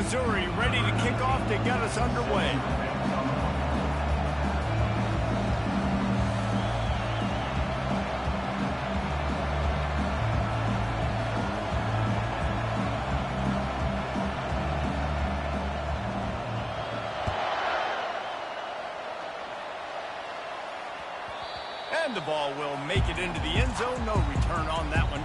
Missouri ready to kick off to get us underway. And the ball will make it into the end zone. No return on that one.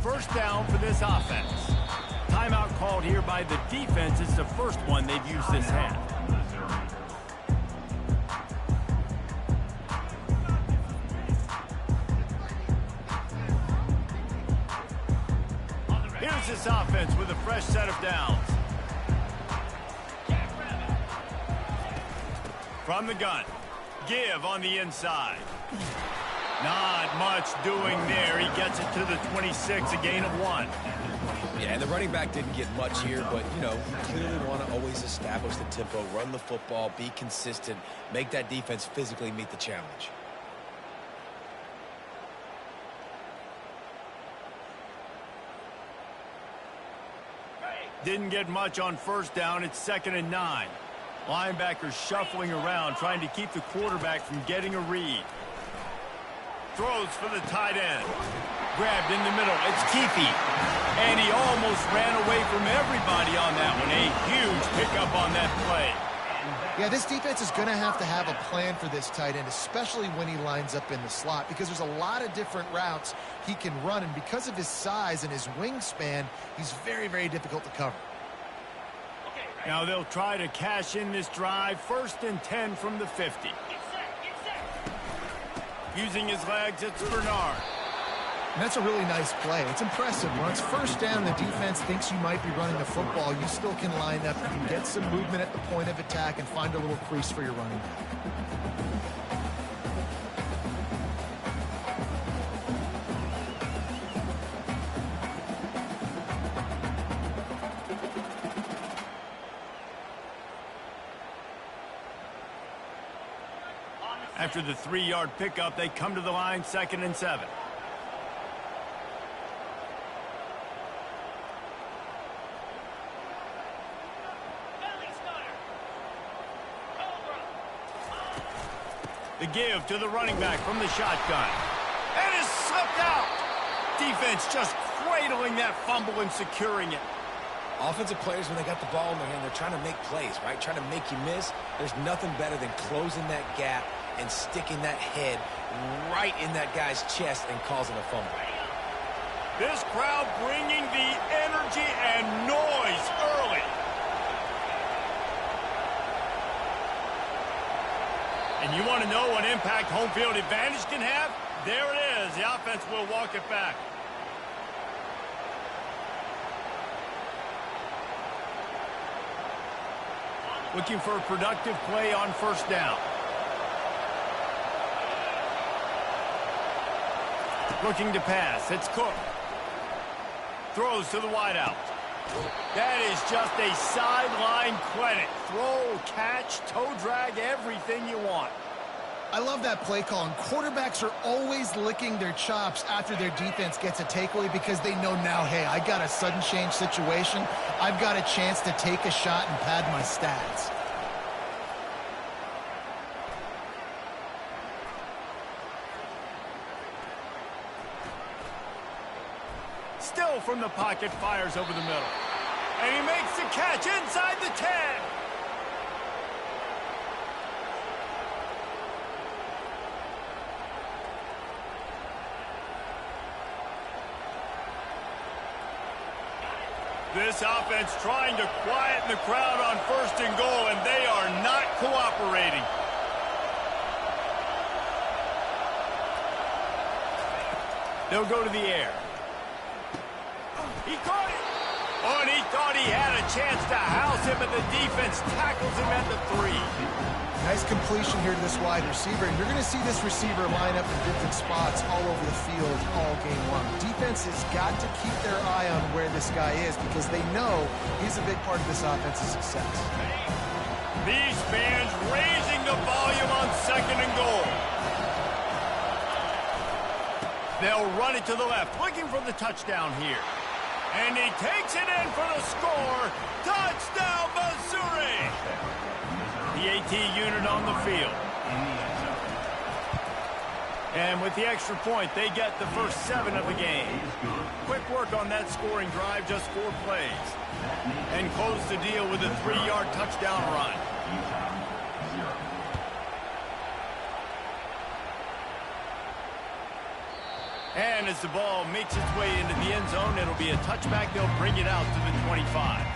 First down for this offense. Timeout called here by the defense. It's the first one they've used this half. Here's this offense with a fresh set of downs. From the gun. Give on the inside. Not much doing there. He gets it to the 26, a gain of 1. Yeah, and the running back didn't get much here, but, you know, clearly want to always establish the tempo, run the football, be consistent, make that defense physically meet the challenge. Didn't get much on first down. It's 2nd and 9. Linebackers shuffling around, trying to keep the quarterback from getting a read. Throws for the tight end. Grabbed in the middle. It's Keefe. And he almost ran away from everybody on that one. A huge pickup on that play. Yeah, this defense is going to have a plan for this tight end, especially when he lines up in the slot, because there's a lot of different routes he can run, and because of his size and his wingspan, he's very, very difficult to cover. Now they'll try to cash in this drive. 1st and 10 from the 50. Using his legs, it's Bernard. And that's a really nice play. It's impressive. When it's first down, the defense thinks you might be running the football. You still can line up. You can get some movement at the point of attack and find a little crease for your running back. After the 3-yard pickup, they come to the line, 2nd and 7. The give to the running back from the shotgun. And it's slipped out. Defense just cradling that fumble and securing it. Offensive players, when they got the ball in their hand, they're trying to make plays, right? Trying to make you miss. There's nothing better than closing that gap and sticking that head right in that guy's chest and causing a fumble. This crowd bringing the energy and noise early. And you want to know what impact home field advantage can have? There it is. The offense will walk it back. Looking for a productive play on first down. Looking to pass. It's Cook. Throws to the wideout. That is just a sideline credit. Throw, catch, toe drag, everything you want. I love that play call, and quarterbacks are always licking their chops after their defense gets a takeaway because they know now, hey, I got a sudden change situation. I've got a chance to take a shot and pad my stats. Still from the pocket, fires over the middle. And he makes the catch inside the 10. This offense trying to quieten the crowd on 1st and goal, and they are not cooperating. They'll go to the air. He caught it. Oh, and he thought he had a chance to house him, but the defense tackles him at the 3. Nice completion here to this wide receiver. And you're going to see this receiver line up in different spots all over the field all game long. Defense has got to keep their eye on where this guy is because they know he's a big part of this offense's success. These fans raising the volume on 2nd and goal. They'll run it to the left, looking for the touchdown here. And he takes it in for the score. Touchdown, Missouri! The AT unit on the field. And with the extra point, they get the first 7 of the game. Quick work on that scoring drive, just 4 plays. And close the deal with a 3-yard touchdown run. And as the ball makes its way into the end zone, it'll be a touchback. They'll bring it out to the 25.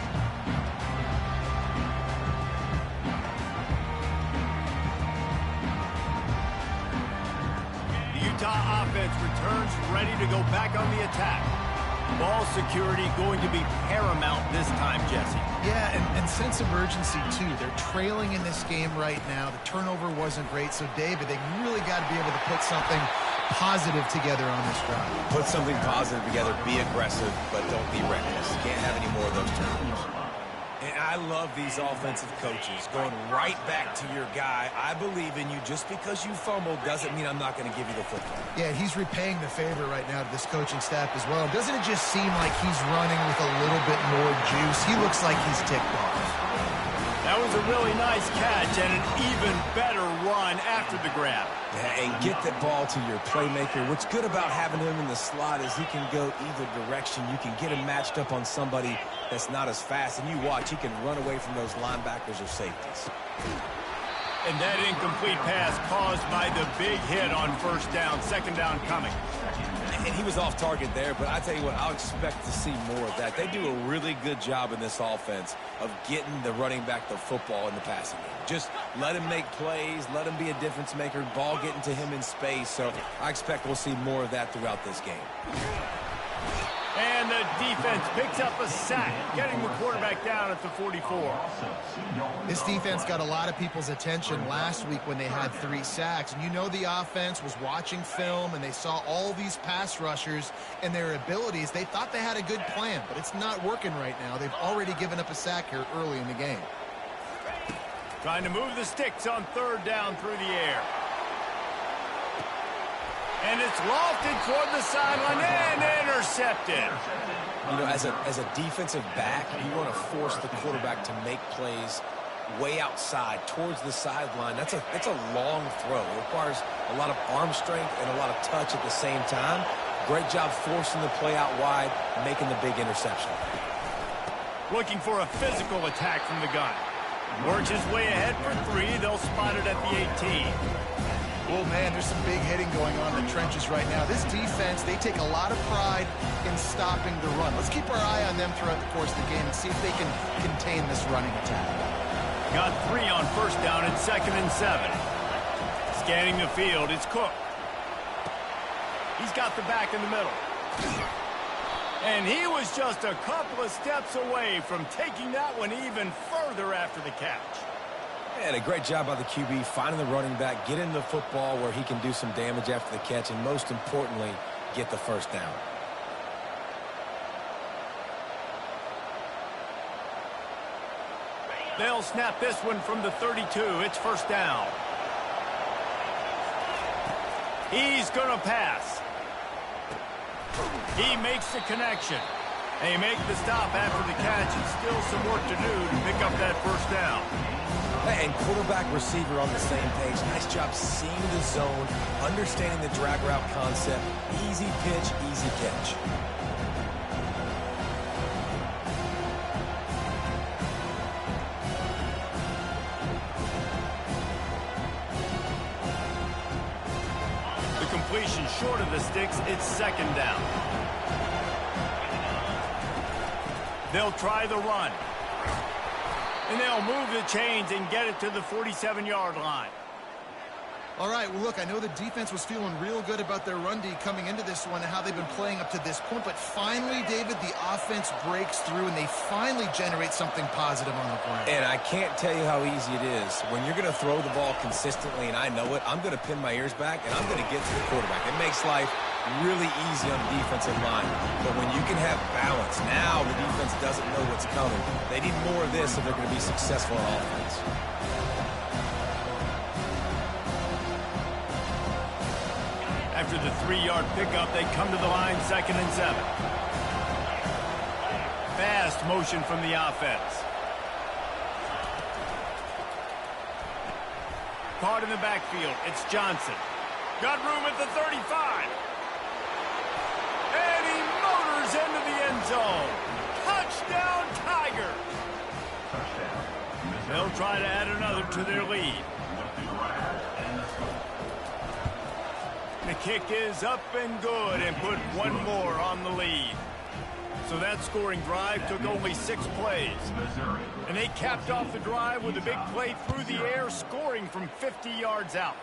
The Utah offense returns ready to go back on the attack. Ball security going to be paramount this time, Jesse. Yeah, and sense of urgency, too. They're trailing in this game right now. The turnover wasn't great. So, David, they really got to be able to put something positive together on this drive. Put something positive together, be aggressive, but don't be reckless. Can't have any more of those turnovers. And I love these offensive coaches going right back to your guy. I believe in you. Just because you fumbled doesn't mean I'm not going to give you the football. Yeah, he's repaying the favor right now to this coaching staff as well. Doesn't it just seem like he's running with a little bit more juice? He looks like he's ticked off. That was a really nice catch and an even better run after the grab. Yeah, and get the ball to your playmaker. What's good about having him in the slot is he can go either direction. You can get him matched up on somebody that's not as fast, and you watch, he can run away from those linebackers or safeties. And that incomplete pass caused by the big hit on 1st down, 2nd down coming. And he was off target there, but I tell you what, I'll expect to see more of that. They do a really good job in this offense of getting the running back the football in the passing game. Just let him make plays, let him be a difference maker, ball getting to him in space. So I expect we'll see more of that throughout this game. And the defense picks up a sack, getting the quarterback down at the 44. This defense got a lot of people's attention last week when they had 3 sacks. And you know the offense was watching film, and they saw all these pass rushers and their abilities. They thought they had a good plan, but it's not working right now. They've already given up a sack here early in the game. Trying to move the sticks on 3rd down through the air. And it's lofted toward the sideline and intercepted. You know, as a defensive back, you want to force the quarterback to make plays way outside towards the sideline. That's a long throw. It requires a lot of arm strength and a lot of touch at the same time. Great job forcing the play out wide, making the big interception. Looking for a physical attack from the gun. Works his way ahead for 3. They'll spot it at the 18. Oh, man, there's some big hitting going on in the trenches right now. This defense, they take a lot of pride in stopping the run. Let's keep our eye on them throughout the course of the game and see if they can contain this running attack. Got 3 on 1st down and 2nd and 7. Scanning the field, it's Cook. He's got the back in the middle. And he was just a couple of steps away from taking that one even further after the catch. And a great job by the QB, finding the running back, getting the football where he can do some damage after the catch, and most importantly, get the 1st down. They'll snap this one from the 32. It's 1st down. He's going to pass. He makes the connection. They make the stop after the catch, and still some work to do to pick up that 1st down. And quarterback, receiver on the same page. Nice job seeing the zone, understanding the drag route concept. Easy pitch, easy catch. completion short of the sticks. It's second down. They'll try the run. And they'll move the chains and get it to the 47-yard line. All right, well, look, I know the defense was feeling real good about their run D coming into this one and how they've been playing up to this point, but finally, David, the offense breaks through and they finally generate something positive on the ground. And I can't tell you how easy it is. When you're going to throw the ball consistently, and I know it, I'm going to pin my ears back, and I'm going to get to the quarterback. It makes life really easy on the defensive line. But when you can have balance, now the defense doesn't know what's coming. They need more of this if they're going to be successful on offense. After the 3-yard pickup, they come to the line, 2nd and 7. Fast motion from the offense. Caught in the backfield, it's Johnson. Got room at the 35. And he motors into the end zone. Touchdown, Tiger. They'll try to add another to their lead. The kick is up and good and put one more on the lead. So that scoring drive took only 6 plays. And they capped off the drive with a big play through the air, scoring from 50 yards out.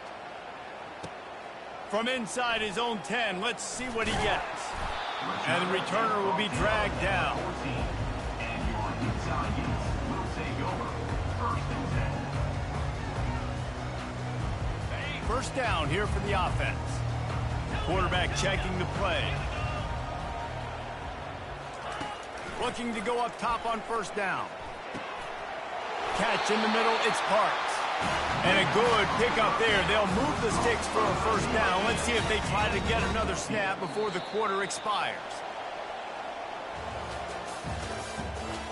From inside his own 10, let's see what he gets. And the returner will be dragged down. First down here for the offense. Quarterback checking the play. Looking to go up top on first down. Catch in the middle, it's Parks. And a good pickup there. They'll move the sticks for a first down. Let's see if they try to get another snap before the quarter expires.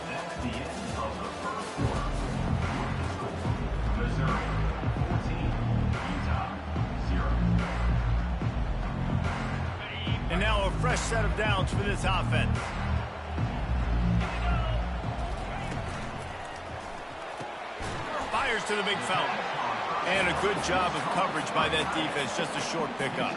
That's the end of the first quarter. Missouri 14, Utah 0. And now a fresh set of downs for this offense. Fires to the big fella. And a good job of coverage by that defense. Just a short pickup.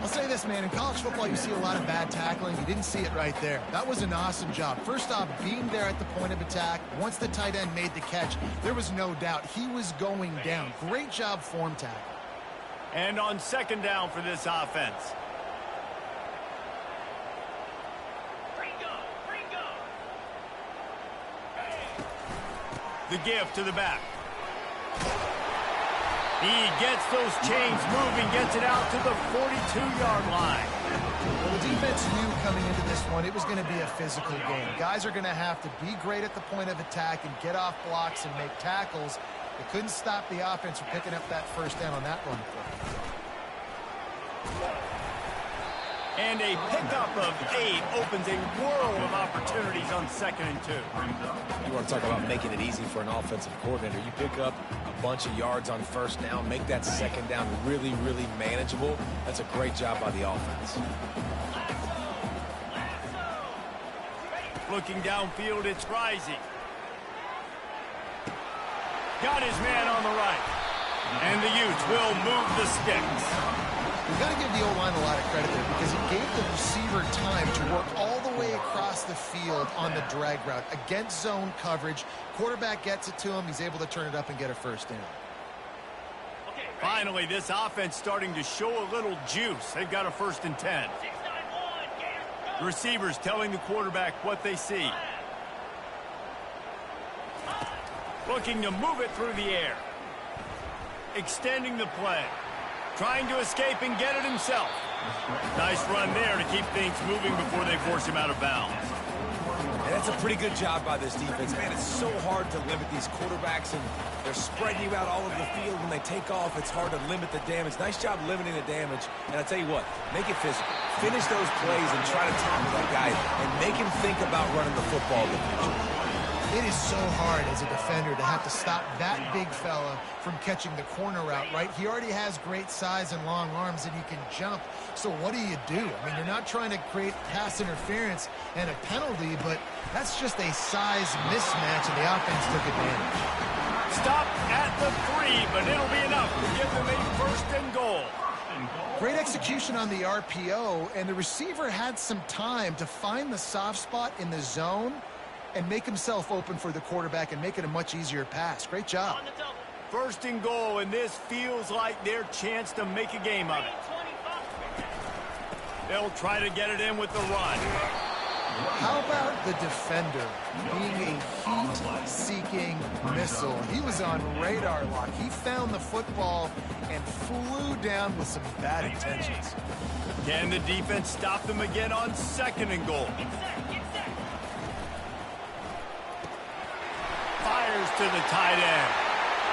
I'll say this, man. In college football, you see a lot of bad tackling. You didn't see it right there. That was an awesome job. First off, being there at the point of attack. Once the tight end made the catch, there was no doubt he was going down. Great job form tackle. And on second down for this offense. The give to the back. He gets those chains moving, gets it out to the 42-yard line. Well, the defense knew coming into this one it was going to be a physical game. Guys are going to have to be great at the point of attack and get off blocks and make tackles. They couldn't stop the offense from picking up that first down on that run play. And a pickup of 8 opens a world of opportunities on 2nd and 2. You want to talk about making it easy for an offensive coordinator. You pick up a bunch of yards on first down, make that second down really, really manageable. That's a great job by the offense. Looking downfield, it's Rising. Got his man on the right. And the Utes will move the sticks. We've got to give the O-line a lot of credit there because it gave the receiver time to work all the way across the field on the drag route against zone coverage. Quarterback gets it to him. He's able to turn it up and get a first down. Finally, this offense starting to show a little juice. They've got a 1st and 10. The receivers telling the quarterback what they see. Looking to move it through the air. Extending the play. Trying to escape and get it himself. Nice run there to keep things moving before they force him out of bounds. And that's a pretty good job by this defense. Man, it's so hard to limit these quarterbacks, and they're spreading you out all over the field. When they take off, it's hard to limit the damage. Nice job limiting the damage. And I tell you what, make it physical. Finish those plays and try to tackle that guy and make him think about running the football in the future. It is so hard as a defender to have to stop that big fella from catching the corner route, right? He already has great size and long arms, and he can jump. So what do? I mean, you're not trying to create pass interference and a penalty, but that's just a size mismatch, and the offense took advantage. Stop at the 3, but it'll be enough to give them a 1st and goal. Great execution on the RPO, and the receiver had some time to find the soft spot in the zone and make himself open for the quarterback and make it a much easier pass. Great job. First and goal, and this feels like their chance to make a game of it. They'll try to get it in with the run. How about the defender being a heat-seeking missile? He was on radar lock. He found the football and flew down with some bad intentions. Can the defense stop them again on second and goal? Fires to the tight end.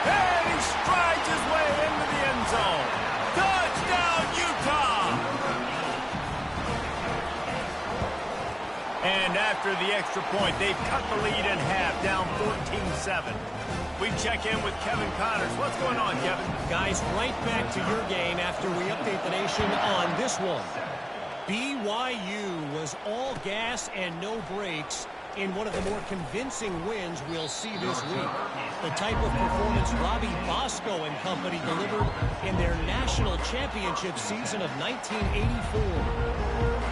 And he strides his way into the end zone. Touchdown, Utah! And after the extra point, they've cut the lead in half, down 14-7. We check in with Kevin Connors. What's going on, Kevin? Guys, right back to your game after we update the nation on this one. BYU was all gas and no brakes in one of the more convincing wins we'll see this week. The type of performance Robbie Bosco and company delivered in their national championship season of 1984.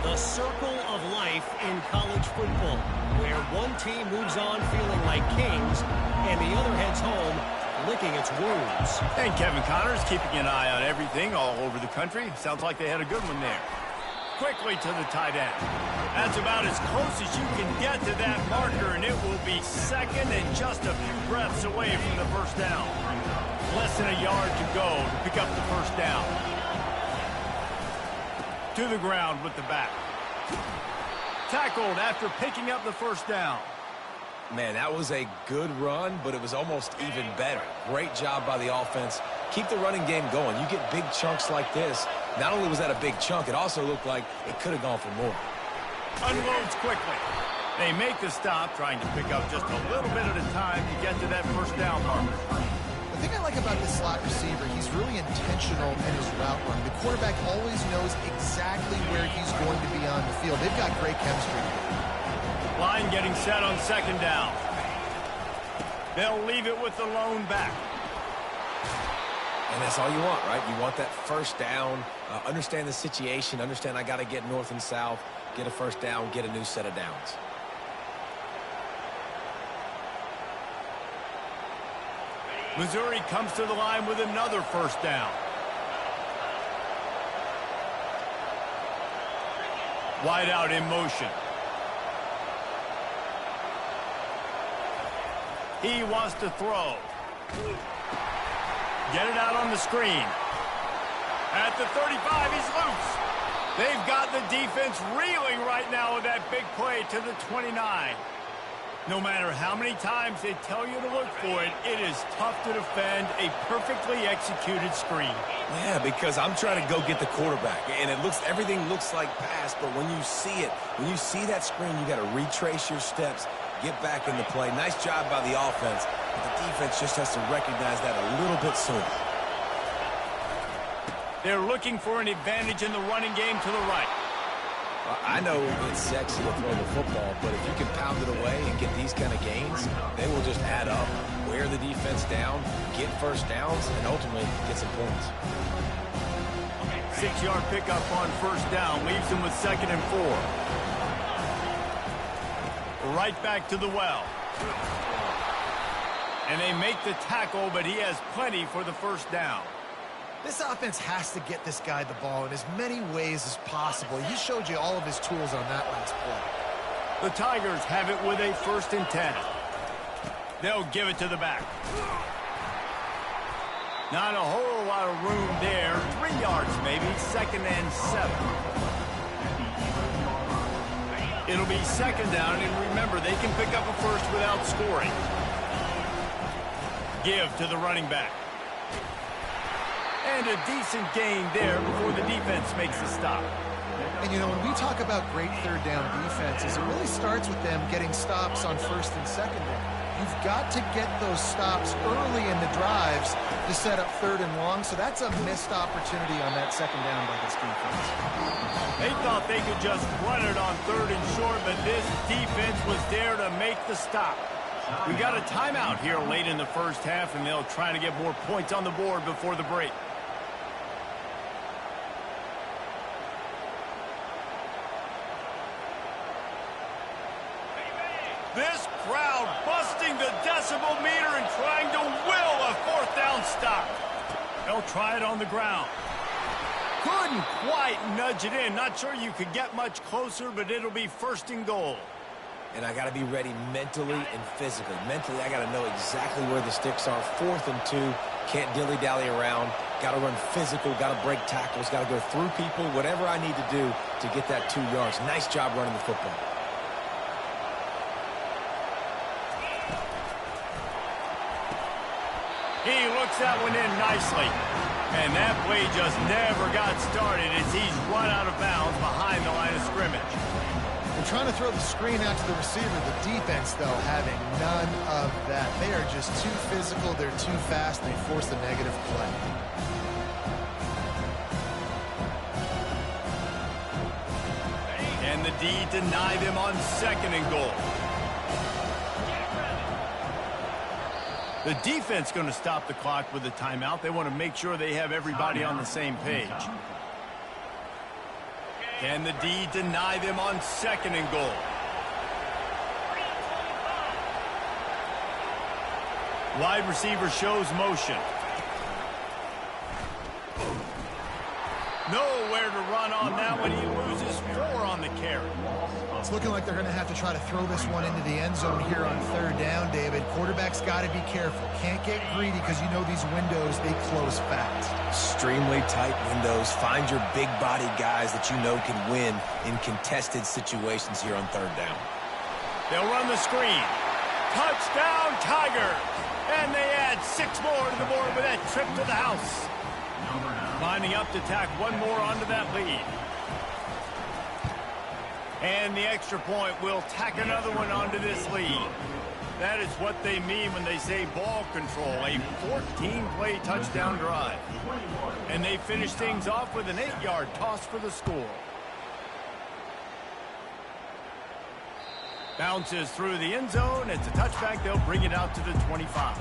The circle of life in college football, where one team moves on feeling like kings and the other heads home licking its wounds. And Kevin Connors keeping an eye on everything all over the country. Sounds like they had a good one there. Quickly to the tight end. That's about as close as you can get to that marker, and it will be second and just a few breaths away from the first down. Less than a yard to go to pick up the first down. To the ground with the back. Tackled after picking up the first down. Man, that was a good run, but it was almost even better. Great job by the offense. Keep the running game going. You get big chunks like this. Not only was that a big chunk, it also looked like it could have gone for more. Unloads quickly. They make the stop, trying to pick up just a little bit at a time to get to that first down marker. The thing I like about this slot receiver, he's really intentional in his route run. The quarterback always knows exactly where he's going to be on the field. They've got great chemistry. Line getting set on second down. They'll leave it with the lone back. And that's all you want, right? You want that first down, understand the situation, understand I got to get north and south, get a first down, get a new set of downs. Missouri comes to the line with another first down. Wide out in motion. He wants to throw. Get it out on the screen. At the 35, he's loose. They've got the defense reeling right now with that big play to the 29. No matter how many times they tell you to look for it, it is tough to defend a perfectly executed screen. Yeah, because I'm trying to go get the quarterback, and everything looks like pass, but when you see it, when you see that screen, you got to retrace your steps, get back in the play. Nice job by the offense, but the defense just has to recognize that a little bit sooner. They're looking for an advantage in the running game to the right. I know it's sexy to throw the football, but if you can pound it away and get these kind of gains, they will just add up, wear the defense down, get first downs, and ultimately get some points. 6-yard pickup on first down leaves them with second and 4. Right back to the well. And they make the tackle, but he has plenty for the first down. This offense has to get this guy the ball in as many ways as possible. He showed you all of his tools on that last play. The Tigers have it with a 1st and 10. They'll give it to the back. Not a whole lot of room there. 3 yards maybe, 2nd and 7. It'll be second down, and remember, they can pick up a first without scoring. Give to the running back. And a decent gain there before the defense makes the stop. And, you know, when we talk about great third down defenses, it really starts with them getting stops on 1st and 2nd down. You've got to get those stops early in the drives to set up 3rd and long, so that's a missed opportunity on that 2nd down by this defense. They thought they could just run it on 3rd and short, but this defense was there to make the stop. We got a timeout here late in the first half, and they'll try to get more points on the board before the break. This crowd busting the decibel meter and trying to will a fourth down stop. They'll try it on the ground. Couldn't quite nudge it in. Not sure you could get much closer, but it'll be first and goal. And I got to be ready mentally and physically. Mentally, I got to know exactly where the sticks are. 4th and 2. Can't dilly-dally around. Got to run physical. Got to break tackles. Got to go through people. Whatever I need to do to get that 2 yards. Nice job running the football. He looks that one in nicely. And that play just never got started as he's run out of bounds behind the line of scrimmage. They're trying to throw the screen out to the receiver. The defense, though, having none of that. They are just too physical. They're too fast. They force the negative play. And the D deny them on 2nd and goal. The defense going to stop the clock with a timeout. They want to make sure they have everybody on the same page. Can the D deny them on 2nd and goal? Wide receiver shows motion. Nowhere to run on that one. He loses 4 on the carry. It's looking like they're going to have to try to throw this one into the end zone here on 3rd down, David. Quarterback's got to be careful. Can't get greedy because you know these windows, they close fast. Extremely tight windows. Find your big body guys that you know can win in contested situations here on 3rd down. They'll run the screen. Touchdown, Tigers! And they add 6 more to the board with that trip to the house. Lining up to tack 1 more onto that lead. And the extra point will tack another one onto this lead. That is what they mean when they say ball control, a 14-play touchdown drive. And they finish things off with an 8-yard toss for the score. Bounces through the end zone. It's a touchback. They'll bring it out to the 25.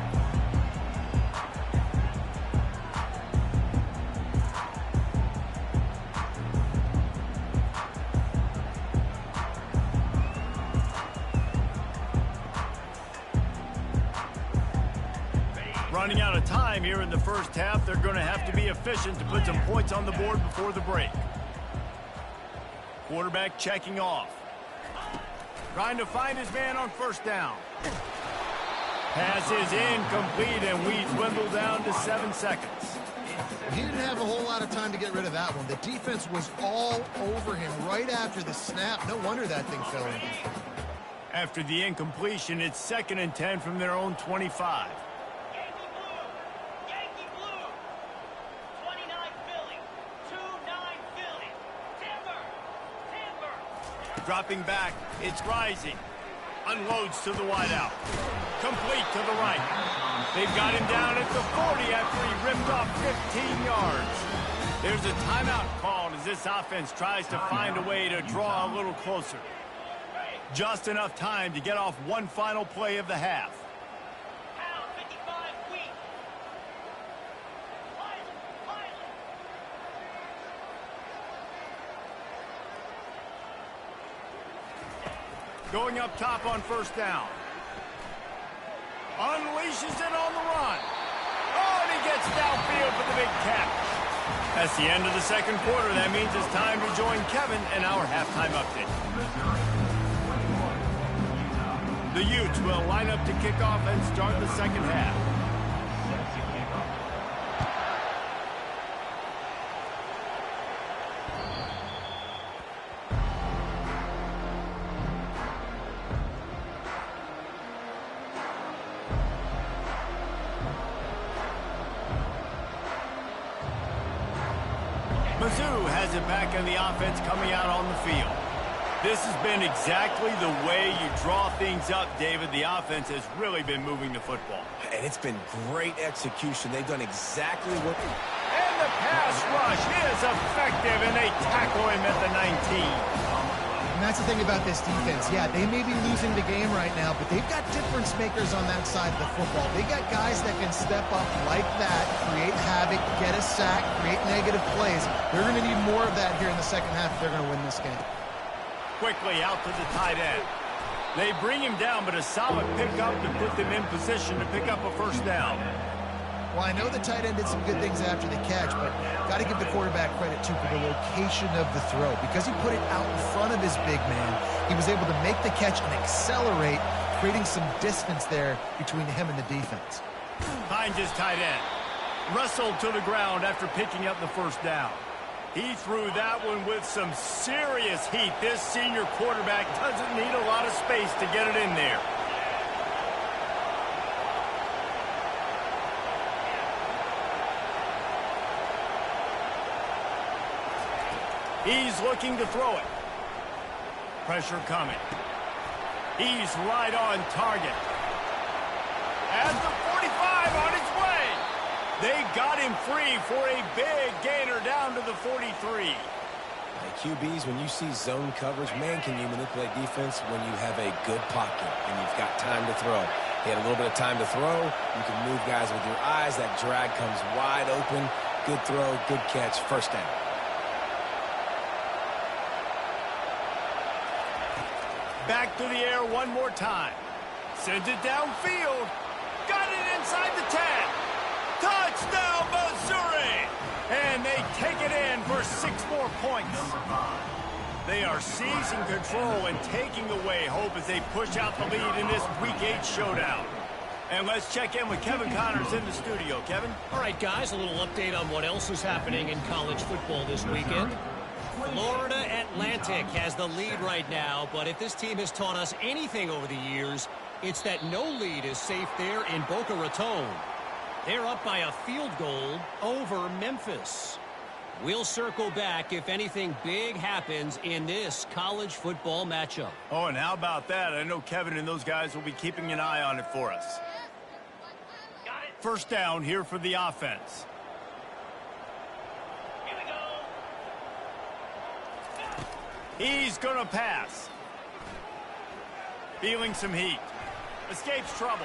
Running out of time here in the first half. They're going to have to be efficient to put some points on the board before the break. Quarterback checking off. Trying to find his man on 1st down. Pass is incomplete, and we dwindle down to 7 seconds. He didn't have a whole lot of time to get rid of that one. The defense was all over him right after the snap. No wonder that thing fell in. After the incompletion, it's 2nd and 10 from their own 25. Dropping back, it's Rising. Unloads to the wideout. Complete to the right. They've got him down at the 40 after he ripped off 15 yards. There's a timeout called as this offense tries to find a way to draw a little closer. Just enough time to get off one final play of the half. Going up top on 1st down. Unleashes it on the run. Oh, and he gets downfield for the big catch. That's the end of the 2nd quarter. That means it's time to join Kevin in our halftime update. The Utes will line up to kick off and start the 2nd half. Mizzou has it back in the offense coming out on the field. This has been exactly the way you draw things up, David. The offense has really been moving the football. And it's been great execution. They've done exactly what... And the pass rush is effective, and they tackle him at the 19. And that's the thing about this defense. Yeah, they may be losing the game right now, but they've got difference makers on that side of the football. They got guys that can step up like that, create havoc, get a sack, create negative plays. They're going to need more of that here in the 2nd half if they're going to win this game. Quickly out to the tight end. They bring him down, but a solid pickup to put them in position to pick up a first down. Well, I know the tight end did some good things after the catch, but got to give the quarterback credit, too, for the location of the throw. Because he put it out in front of his big man, he was able to make the catch and accelerate, creating some distance there between him and the defense. Finds his tight end. Wrestled to the ground after picking up the first down. He threw that one with some serious heat. This senior quarterback doesn't need a lot of space to get it in there. He's looking to throw it. Pressure coming. He's right on target. At the 45 on its way. They got him free for a big gainer down to the 43. Hey, QBs, when you see zone coverage, man, can you manipulate defense when you have a good pocket and you've got time to throw. He had a little bit of time to throw. You can move guys with your eyes. That drag comes wide open. Good throw, good catch, first down. Back to the air one more time. Sends it downfield. Got it inside the 10. Touchdown, Missouri! And they take it in for 6 more points. They are seizing control and taking away hope as they push out the lead in this Week 8 showdown. And let's check in with Kevin Connors in the studio. Kevin? All right, guys, a little update on what else is happening in college football this weekend. Florida Atlantic has the lead right now, but if this team has taught us anything over the years, it's that no lead is safe there in Boca Raton. They're up by a field goal over Memphis. We'll circle back if anything big happens in this college football matchup. Oh, and how about that? I know Kevin and those guys will be keeping an eye on it for us. First down here for the offense. He's going to pass. Feeling some heat. Escapes trouble.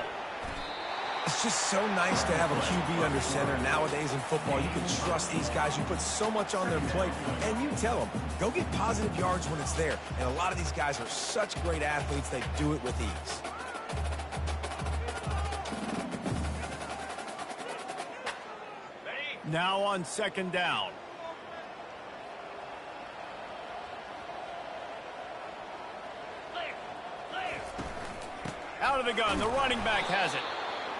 It's just so nice to have a QB under center. Nowadays in football, you can trust these guys. You put so much on their plate, and you tell them, go get positive yards when it's there. And a lot of these guys are such great athletes, they do it with ease. Now on second down. Out of the gun, the running back has it.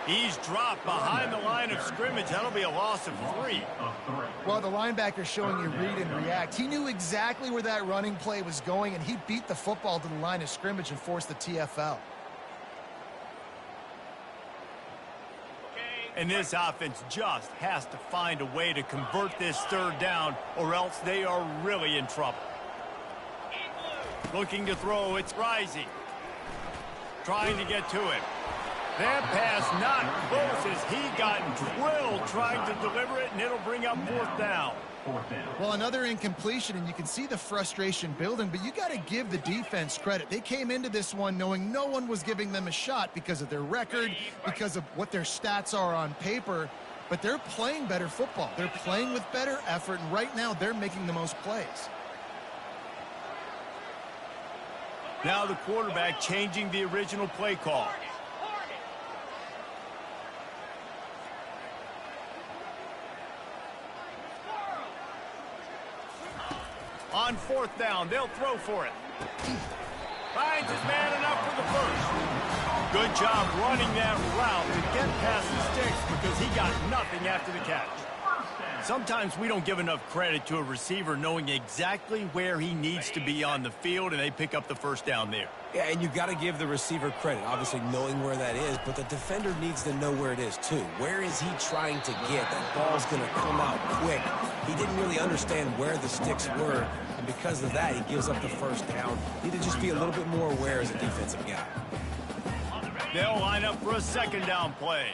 He's dropped behind the line of scrimmage. That'll be a loss of 3. Well, the linebacker's showing you read and react. He knew exactly where that running play was going, and he beat the football to the line of scrimmage and forced the TFL. And this offense just has to find a way to convert this third down, or else they are really in trouble. Looking to throw, it's Rising. Trying to get to it. That pass not close as he got drilled trying to deliver it, and it'll bring up fourth down. Well, another incompletion, and you can see the frustration building, but you got to give the defense credit. They came into this one knowing no one was giving them a shot because of their record, because of what their stats are on paper, but they're playing better football. They're playing with better effort, and right now they're making the most plays. Now the quarterback changing the original play call. On fourth down, they'll throw for it. Finds his man enough for the first. Good job running that route to get past the sticks because he got nothing after the catch. Sometimes we don't give enough credit to a receiver knowing exactly where he needs to be on the field, and they pick up the first down there. Yeah, and you got to give the receiver credit, obviously knowing where that is, but the defender needs to know where it is too. Where is he trying to get? That ball's going to come out quick. He didn't really understand where the sticks were, and because of that, he gives up the first down. Need to just be a little bit more aware as a defensive guy. They'll line up for a second down play.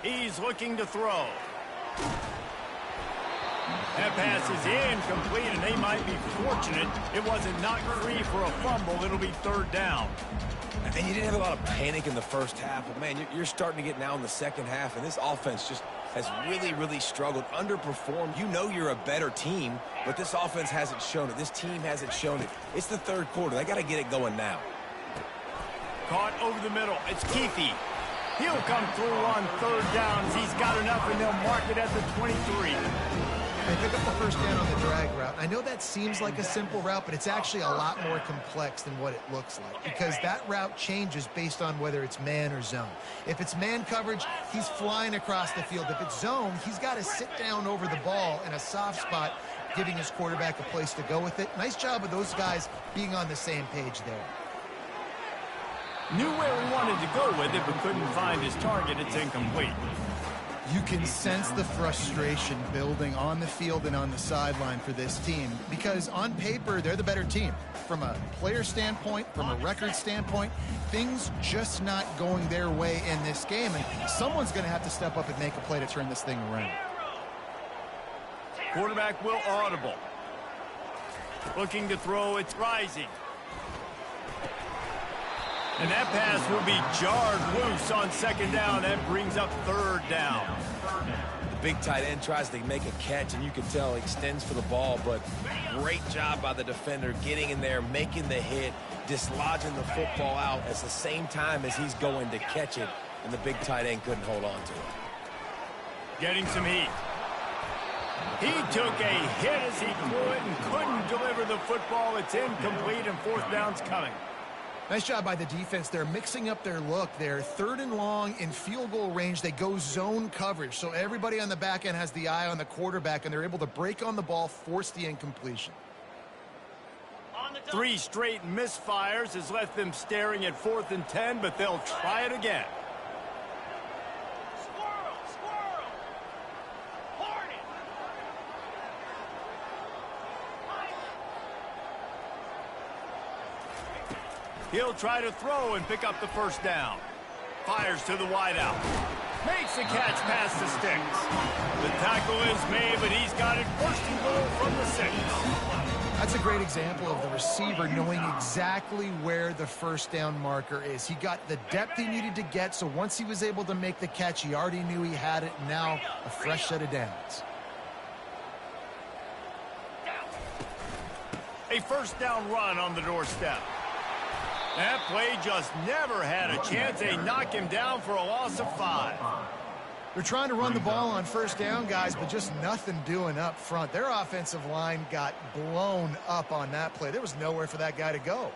He's looking to throw. That pass is incomplete, and they might be fortunate it wasn't knocked free for a fumble. It'll be third down. And you didn't have a lot of panic in the first half, but, man, you're starting to get now in the second half, and this offense just has really struggled, underperformed. You know you're a better team, but this offense hasn't shown it. This team hasn't shown it. It's the third quarter. They got to get it going now. Caught over the middle. It's Keefe. He'll come through on third downs. He's got enough, and they'll mark it at the 23. They pick up the first down on the drag route. I know that seems like a simple route, but it's actually a lot more complex than what it looks like because that route changes based on whether it's man or zone. If it's man coverage, he's flying across the field. If it's zone, he's got to sit down over the ball in a soft spot, giving his quarterback a place to go with it. Nice job of those guys being on the same page there. Knew where he wanted to go with it, but couldn't find his target. It's incomplete. You can sense the frustration building on the field and on the sideline for this team because on paper, they're the better team. From a player standpoint, from a record standpoint, things just not going their way in this game, and someone's going to have to step up and make a play to turn this thing around. Quarterback will audible. Looking to throw, it's rising. And that pass will be jarred loose on second down. That brings up third down. The big tight end tries to make a catch, and you can tell he extends for the ball, but great job by the defender getting in there, making the hit, dislodging the football out at the same time as he's going to catch it, and the big tight end couldn't hold on to it. Getting some heat. He took a hit as he threw it and couldn't deliver the football. It's incomplete, and fourth down's coming. Nice job by the defense. They're mixing up their look. They're third and long in field goal range. They go zone coverage. So everybody on the back end has the eye on the quarterback, and they're able to break on the ball, force the incompletion. Three straight misfires has left them staring at 4th and 10, but they'll try it again. He'll try to throw and pick up the first down. Fires to the wideout. Makes the catch past the sticks. The tackle is made, but he's got it first and goal from the 6. That's a great example of the receiver knowing exactly where the first down marker is. He got the depth he needed to get, so once he was able to make the catch, he already knew he had it. Now a fresh set of downs. A first down run on the doorstep. That play just never had a chance. They knock him down for a loss of 5. They're trying to run the ball on first down, guys, but just nothing doing up front. Their offensive line got blown up on that play. There was nowhere for that guy to go.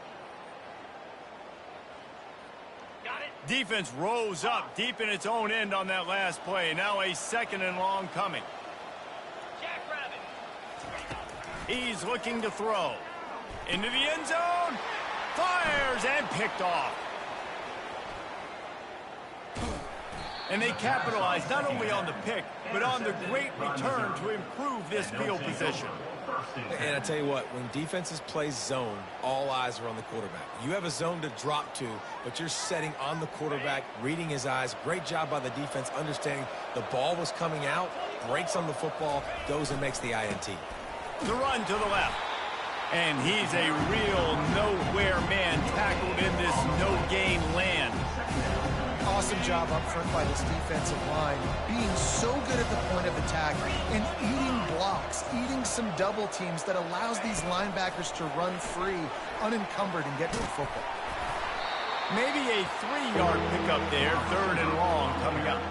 Defense rose up deep in its own end on that last play. Now a 2nd and long coming. He's looking to throw. Into the end zone. Fires and picked off. And they capitalize not only on the pick, but on the great return to improve this field position. And I tell you what, when defenses play zone, all eyes are on the quarterback. You have a zone to drop to, but you're setting on the quarterback, reading his eyes. Great job by the defense, understanding the ball was coming out, breaks on the football, goes and makes the INT. The run to the left. And he's a real nowhere man tackled in this no-gain land. Awesome job up front by this defensive line, being so good at the point of attack and eating blocks, eating some double teams that allows these linebackers to run free, unencumbered, and get to the football. Maybe a 3-yard pickup there, 3rd and long coming up.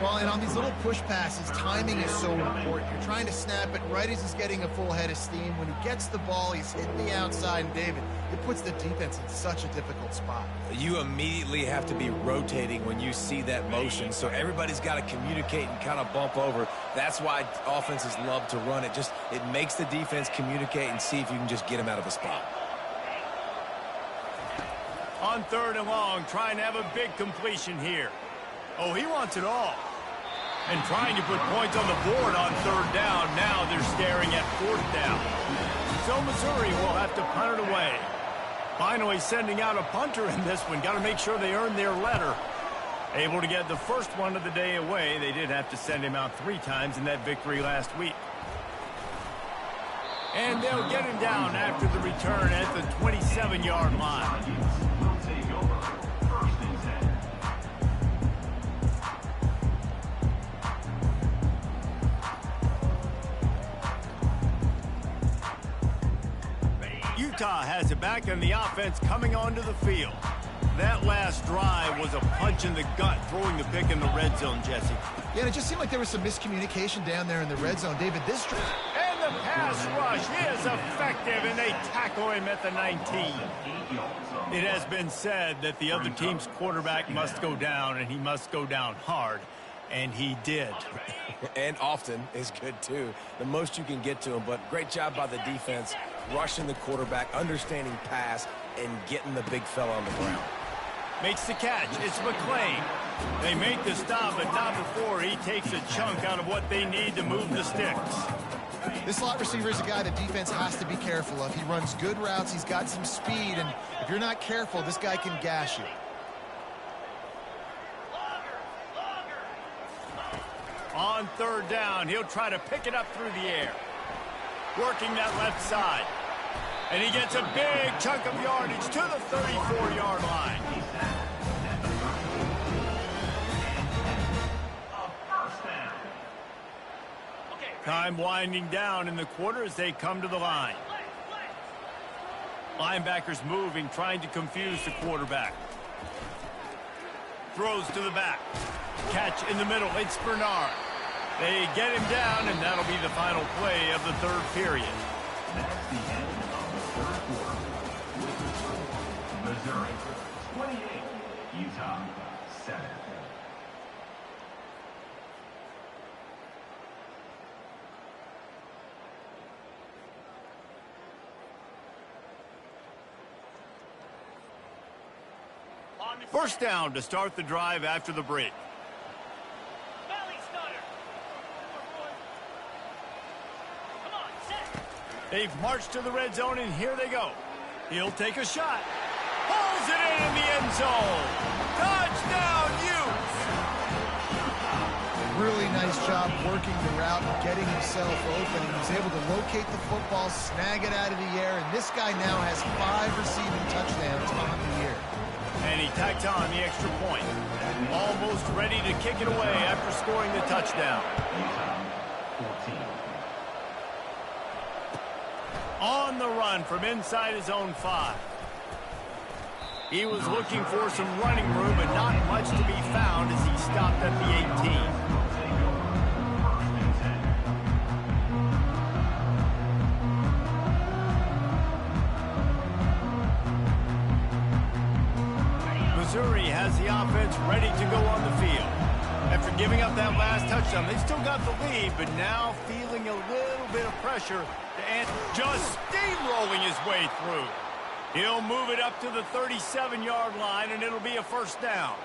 Well, and on these little push passes, timing is so important. You're trying to snap it right as he's getting a full head of steam. When he gets the ball, he's hitting the outside, and David, it puts the defense in such a difficult spot. You immediately have to be rotating when you see that motion, so everybody's got to communicate and kind of bump over. That's why offenses love to run it. It makes the defense communicate and see if you can just get him out of a spot. On 3rd and long, trying to have a big completion here. Oh, he wants it all. And trying to put points on the board on 3rd down. Now they're staring at 4th down. So Missouri will have to punt it away. Finally sending out a punter in this one. Got to make sure they earn their letter. Able to get the first one of the day away. They did have to send him out 3 times in that victory last week. And they'll get him down after the return at the 27-yard line. Will take over 1st and 10. Utah has it back and the offense coming onto the field. That last drive was a punch in the gut, throwing the pick in the red zone, Jesse. Yeah, and it just seemed like there was some miscommunication down there in the red zone. David, this drive... And the pass rush is effective, and they tackle him at the 19. It has been said that the other team's quarterback must go down, and he must go down hard, and he did. And often is good, too. The most you can get to him, but great job by the defense, rushing the quarterback, understanding pass, and getting the big fella on the ground. Makes the catch. It's McClain. They make the stop, but not before he takes a chunk out of what they need to move the sticks. This slot receiver is a guy the defense has to be careful of. He runs good routes. He's got some speed, and if you're not careful, this guy can gash you. On third down, he'll try to pick it up through the air. Working that left side. And he gets a big chunk of yardage to the 34-yard line. Time winding down in the quarter as they come to the line. Linebackers moving, trying to confuse the quarterback. Throws to the back. Catch in the middle. It's Bernard. They get him down, and that'll be the final play of the third period. That's the end of the third quarter. Missouri 28, Utah 7. First down to start the drive after the break. They've marched to the red zone, and here they go. He'll take a shot. Pulls it in the end zone. Touchdown, Utes! Really nice job working the route and getting himself open. He was able to locate the football, snag it out of the air, and this guy now has 5 receiving touchdowns on the year. And he tacked on the extra point. Almost ready to kick it away after scoring the touchdown. Utah 14. On the run from inside his own 5. He was looking for some running room, but not much to be found as he stopped at the 18. Missouri has the offense ready to go on the field. After giving up that last touchdown, they still got the lead, but now feeling a little bit of pressure and just steamrolling his way through. He'll move it up to the 37-yard line, and it'll be a first down.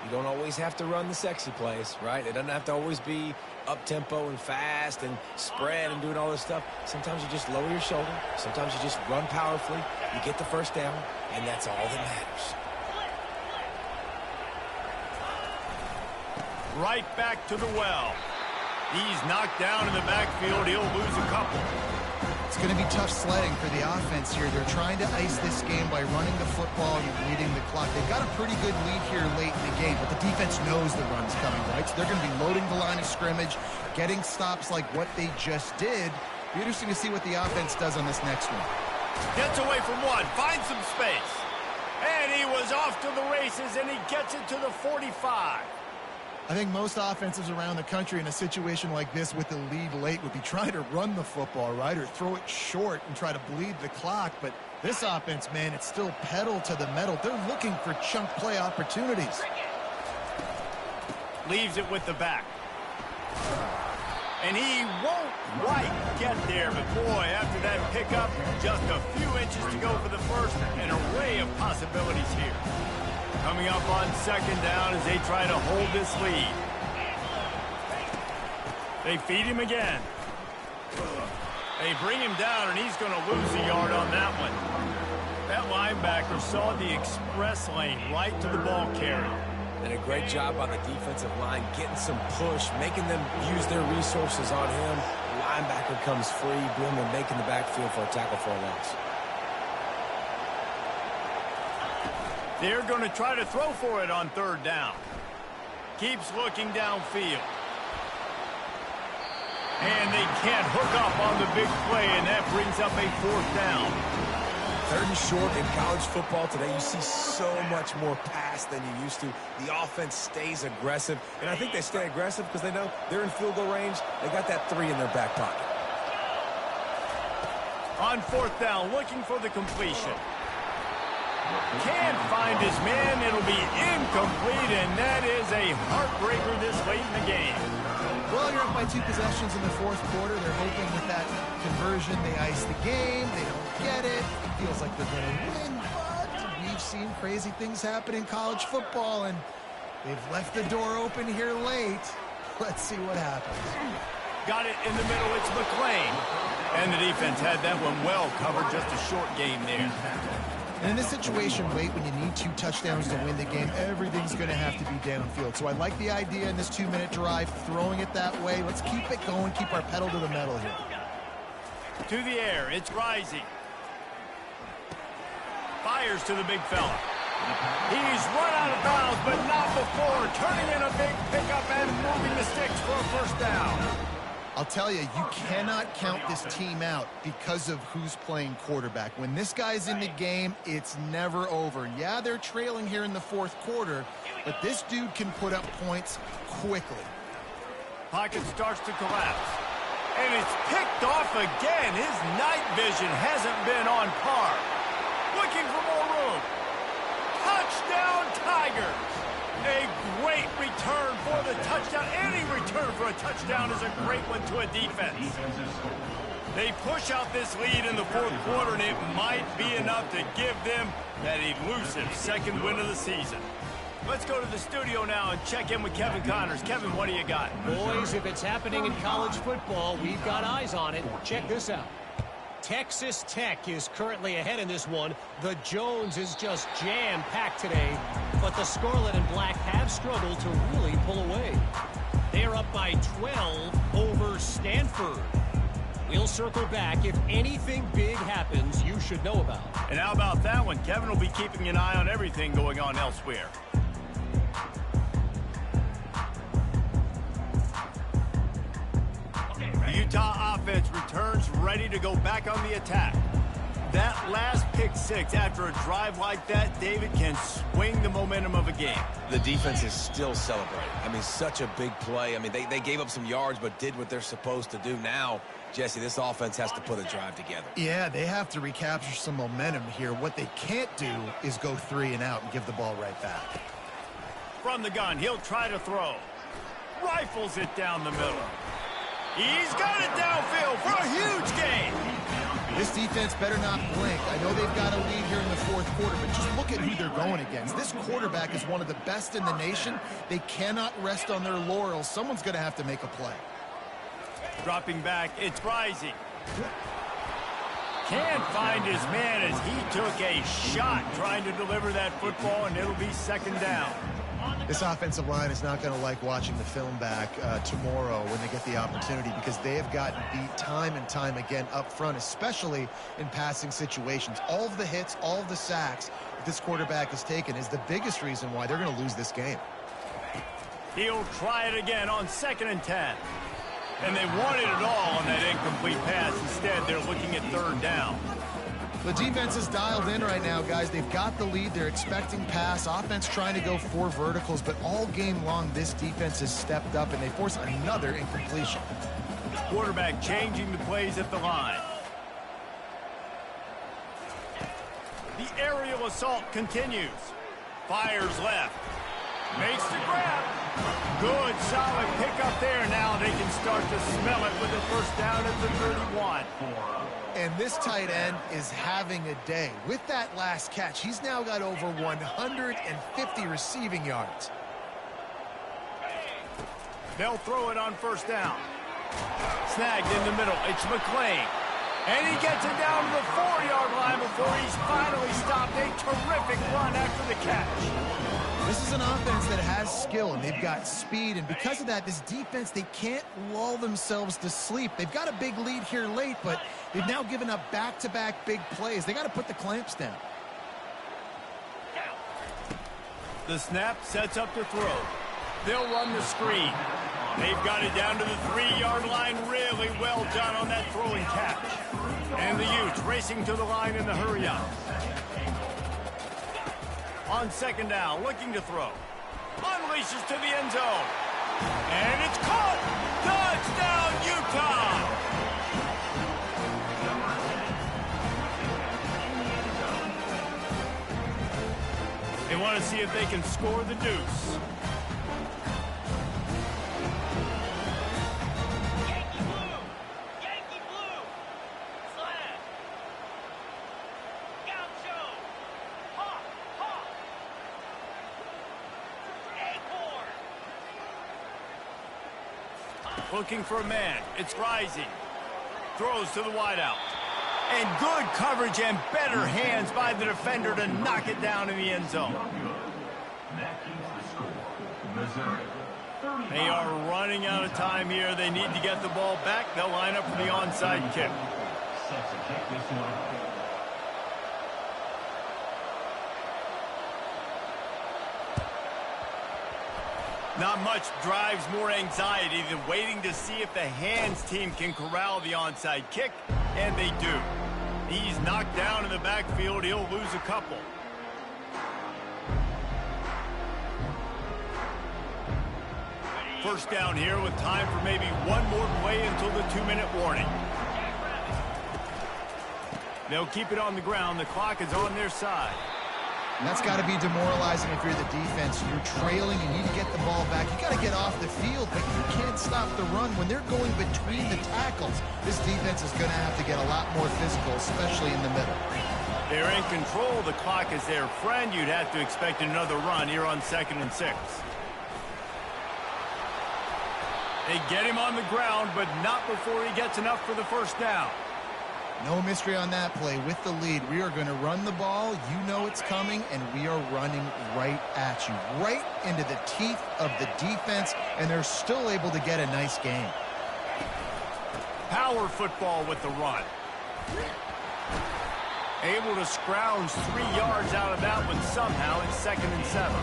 You don't always have to run the sexy plays, right? It doesn't have to always be up-tempo and fast and spread and doing all this stuff. Sometimes you just lower your shoulder. Sometimes you just run powerfully. You get the first down, and that's all that matters. Right back to the well. He's knocked down in the backfield. He'll lose a couple. It's going to be tough sledding for the offense here. They're trying to ice this game by running the football and leading the clock. They've got a pretty good lead here late in the game, but the defense knows the run's coming, right? So they're going to be loading the line of scrimmage, getting stops like what they just did. Be interesting to see what the offense does on this next one. Gets away from one, finds some space. And he was off to the races, and he gets it to the 45. I think most offenses around the country in a situation like this with the lead late would be trying to run the football, right, or throw it short and try to bleed the clock. But this offense, man, it's still pedal to the metal. They're looking for chunk play opportunities. Leaves it with the back. And he won't quite get there, but boy, after that pickup, just a few inches to go for the first, an array of possibilities here. Coming up on second down as they try to hold this lead. They feed him again. They bring him down, and he's going to lose a yard on that one. That linebacker saw the express lane right to the ball carrier. And a great job on the defensive line, getting some push, making them use their resources on him. The linebacker comes free, boom, and making the backfield for a tackle for a loss. They're going to try to throw for it on third down. Keeps looking downfield. And they can't hook up on the big play, and that brings up a fourth down. Third and short in college football today, you see so much more pass than you used to. The offense stays aggressive, and I think they stay aggressive because they know they're in field goal range. They got that 3 in their back pocket. On fourth down, looking for the completion. Can't find his man. It'll be incomplete, and that is a heartbreaker this late in the game. Well, you're up by 2 possessions in the fourth quarter. They're hoping with that conversion they ice the game. They don't get it. It feels like they're going to win, but we've seen crazy things happen in college football, and they've left the door open here late. Let's see what happens. Got it in the middle. It's McClain. And the defense had that one well covered. Just a short game there. And in this situation, Wade, when you need 2 touchdowns to win the game, everything's going to have to be downfield. So I like the idea in this 2-minute drive, throwing it that way. Let's keep it going, keep our pedal to the metal here. To the air, it's Rising. Fires to the big fella. He's run out of bounds, but not before. Turning in a big pickup and moving the sticks for a first down. I'll tell you, you cannot count this team out because of who's playing quarterback. When this guy's in the game, it's never over. Yeah, they're trailing here in the fourth quarter, but this dude can put up points quickly. Pocket starts to collapse. And it's picked off again. His night vision hasn't been on par. Looking for more room. Touchdown, Tigers. A great return for the touchdown. Any return for a touchdown is a great one to a defense. They push out this lead in the fourth quarter, and it might be enough to give them that elusive second win of the season. Let's go to the studio now and check in with Kevin Connors. Kevin, what do you got? Boys, if it's happening in college football, we've got eyes on it. Check this out. Texas Tech is currently ahead in this one. The Jones is just jam-packed today, but the Scarlet and Black have struggled to really pull away. They're up by 12 over Stanford. We'll circle back. If anything big happens, you should know about. And how about that one? Kevin will be keeping an eye on everything going on elsewhere. The Utah offense returns ready to go back on the attack. That last pick six after a drive like that, David, can swing the momentum of a game. The defense is still celebrating. I mean, such a big play. I mean, they gave up some yards but did what they're supposed to do. Now, Jesse, this offense has to put a drive together. Yeah, they have to recapture some momentum here. What they can't do is go 3 and out and give the ball right back. From the gun, he'll try to throw. Rifles it down the middle. He's got it downfield for a huge gain. This defense better not blink. I know they've got a lead here in the fourth quarter, but just look at who they're going against. This quarterback is one of the best in the nation. They cannot rest on their laurels. Someone's going to have to make a play. Dropping back, it's Rising. Can't find his man as he took a shot trying to deliver that football, and it'll be second down. This offensive line is not going to like watching the film back tomorrow when they get the opportunity, because they have gotten beat time and time again up front, especially in passing situations. All of the hits, all of the sacks that this quarterback has taken is the biggest reason why they're going to lose this game. He'll try it again on 2nd and 10. And they wanted it all on that incomplete pass. Instead, they're looking at 3rd down. The defense is dialed in right now, guys. They've got the lead. They're expecting pass. Offense trying to go 4 verticals, but all game long, this defense has stepped up, and they force another incompletion. Quarterback changing the plays at the line. The aerial assault continues. Fires left. Makes the grab. Good, solid pickup there. Now they can start to smell it with a first down at the 31. And this tight end is having a day. With that last catch, he's now got over 150 receiving yards. They'll throw it on first down. Snagged in the middle. It's McClain. And he gets it down to the 4-yard line before he's finally stopped. A terrific run after the catch. This is an offense that has skill, and they've got speed, and because of that, this defense, they can't lull themselves to sleep. They've got a big lead here late, but they've now given up back-to-back big plays. They got to put the clamps down. The snap sets up to throw. They'll run the screen. They've got it down to the 3-yard line. Really well done on that throwing catch. And the Utes racing to the line in the hurry-up. On second down, looking to throw. Unleashes to the end zone. And it's caught! Touchdown, Utah! They want to see if they can score the deuce. Looking for a man. It's rising. Throws to the wideout. And good coverage and better hands by the defender to knock it down in the end zone. That keeps the score. Missouri. They are running out of time here. They need to get the ball back. They'll line up for the onside kick. Sets to kick this one. Not much drives more anxiety than waiting to see if the hands team can corral the onside kick, and they do. He's knocked down in the backfield. He'll lose a couple. First down here with time for maybe one more play until the 2-minute warning. They'll keep it on the ground. The clock is on their side. And that's got to be demoralizing if you're the defense. You're trailing, you need to get the ball back. You got to get off the field, but you can't stop the run. When they're going between the tackles, this defense is going to have to get a lot more physical, especially in the middle. They're in control. The clock is their friend. You'd have to expect another run here on 2nd and 6. They get him on the ground, but not before he gets enough for the first down. No mystery on that play. With the lead, we are going to run the ball. You know it's coming, and we are running right at you, right into the teeth of the defense, and they're still able to get a nice gain. Power football with the run. Able to scrounge 3 yards out of that one somehow in 2nd and 7.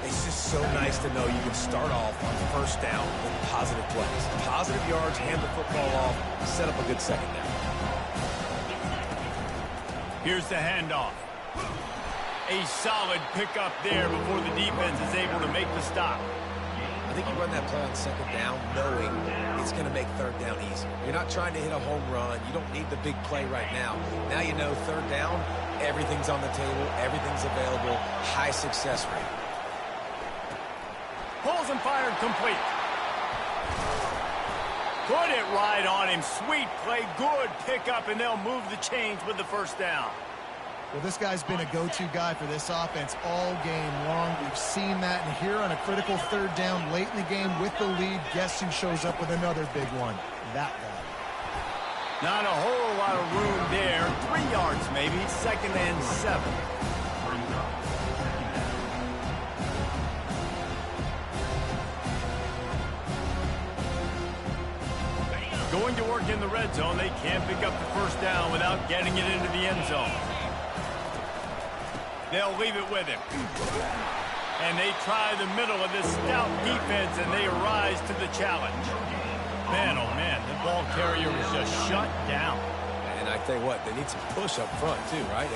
It's just so nice to know you can start off on first down with positive plays. Positive yards, hand the football off, set up a good second down. Here's the handoff. A solid pickup there before the defense is able to make the stop. I think you run that play on second down knowing it's going to make third down easy. You're not trying to hit a home run. You don't need the big play right now. Now you know third down, everything's on the table, everything's available, high success rate. Pulls and fired complete. Put it right on him. Sweet play, good pickup, and they'll move the chains with the first down. Well, this guy's been a go-to guy for this offense all game long. We've seen that, and here on a critical third down late in the game with the lead, guess who shows up with another big one? That guy. Not a whole lot of room there. 3 yards maybe, 2nd and 7. Going to work in the red zone. They can't pick up the first down without getting it into the end zone. They'll leave it with him. And they try the middle of this stout defense, and they rise to the challenge. Man, oh man, the ball carrier was just shut down. And I tell you what, they need some push up front too, right? They got